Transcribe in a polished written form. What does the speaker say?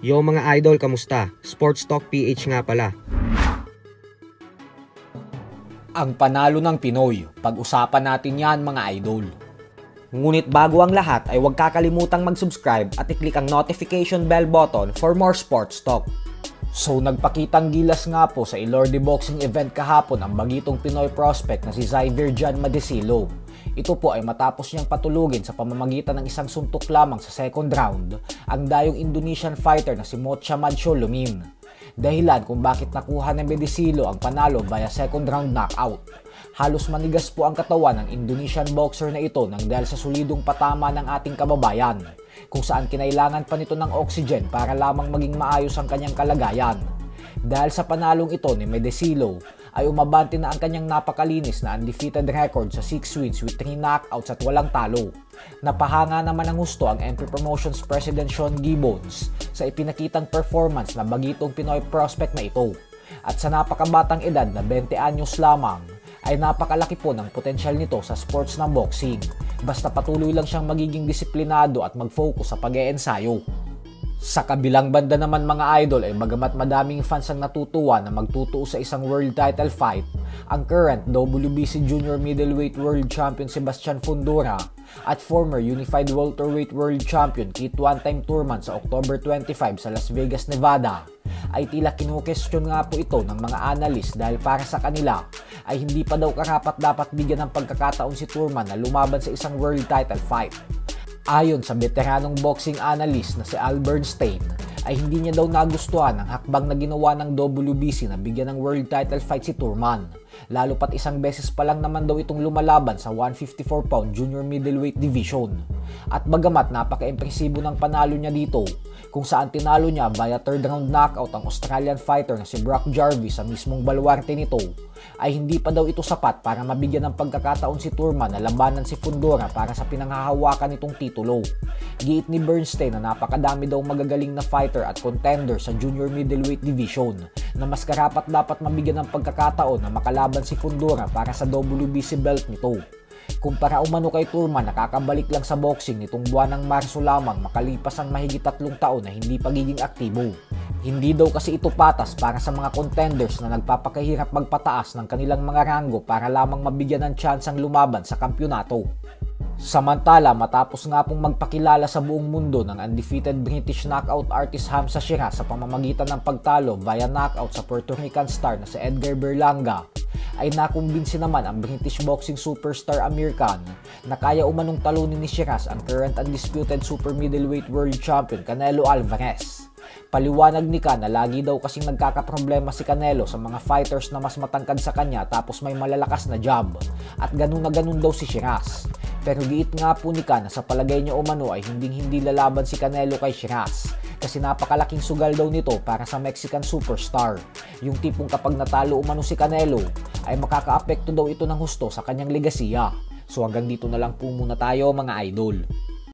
Yo mga idol, kamusta? Sports Talk PH nga pala. Ang panalo ng Pinoy, pag-usapan natin yan mga idol. Ngunit bago ang lahat ay huwag kakalimutang mag-subscribe at i-click ang notification bell button for more sports talk. So nagpakitang gilas nga po sa Ilorde Boxing event kahapon ang bagitong Pinoy prospect na si Xavier Jan Madisilo. Ito po ay matapos niyang patulugin sa pamamagitan ng isang suntok lamang sa second round ang dayong Indonesian fighter na si Mocha Madsho Lumin. Dahilan kung bakit nakuha ng Madisilo ang panalo via second round knockout. Halos manigas po ang katawan ng Indonesian boxer na ito nang dahil sa solidong patama ng ating kababayan, kung saan kinailangan pa nito ng oxygen para lamang maging maayos ang kanyang kalagayan. Dahil sa panalong ito ni Madisilo ay umabante na ang kanyang napakalinis na undefeated record sa 6 wins with 3 knockouts at walang talo. Napahanga naman ng husto ang MP Promotions President Sean Gibbons sa ipinakitang performance na bagitong Pinoy prospect na ito. At sa napakabatang edad na 20 anyos lamang, ay napakalaki po ng potensyal nito sa sports ng boxing. Basta patuloy lang siyang magiging disiplinado at mag-focus sa pag-eensayo. Sa kabilang banda naman mga idol ay bagamat madaming fans ang natutuwa na magtutuo sa isang world title fight, ang current WBC Junior Middleweight World Champion Sebastian Fundora at former Unified Welterweight World Champion Keith One-Time Thurman sa October 25 sa Las Vegas, Nevada, ay tila kinukestyon nga po ito ng mga analyst dahil para sa kanila ay hindi pa daw karapat dapat bigyan ng pagkakataon si Thurman na lumaban sa isang world title fight. Ayon sa veteranong boxing analyst na si Al Bernstein, ay hindi niya daw nagustuhan ang hakbang na ginawa ng WBC na bigyan ng world title fight si Thurman. Lalo pat isang beses pa lang naman daw itong lumalaban sa 154-pound junior middleweight division. At bagamat napaka-impresibo ng panalo niya dito, kung saan tinalo niya via third round knockout ang Australian fighter na si Brock Jarvis sa mismong baluarte nito, ay hindi pa daw ito sapat para mabigyan ng pagkakataon si Thurman na labanan si Fundora para sa pinanghahawakan nitong titulo. Giit ni Bernstein na napakadami daw magagaling na fighter at contender sa junior middleweight division na mas karapat dapat mabigyan ng pagkakataon na makalaban si Fundora para sa WBC belt nito. Kumpara umano kay Thurman, nakakabalik lang sa boxing nitong buwan ng Marso lamang makalipas ang mahigit 3 taon na hindi pagiging aktibo. Hindi daw kasi ito patas para sa mga contenders na nagpapakahirap magpataas ng kanilang mga ranggo para lamang mabigyan ng tsansang lumaban sa kampyonato. Samantala, matapos nga pong magpakilala sa buong mundo ng undefeated British knockout artist Hamza Shiraz sa pamamagitan ng pagtalo via knockout sa Puerto Rican star na si Edgar Berlanga, ay nakumbinsi naman ang British boxing superstar Amir Khan na kaya umanong talunin ni Shiraz ang current undisputed super middleweight world champion Canelo Alvarez. Paliwanag ni Khan na lagi daw kasing nagkakaproblema si Canelo sa mga fighters na mas matangkad sa kanya tapos may malalakas na jab, at ganun na ganun daw si Shiraz. Pero giit nga po ni Khan na sa palagay niya umano ay hindi lalaban si Canelo kay Shiraz kasi napakalaking sugal daw nito para sa Mexican superstar. Yung tipong kapag natalo umano si Canelo ay makakaapekto daw ito ng husto sa kanyang legasiya. So hanggang dito na lang po muna tayo mga idol.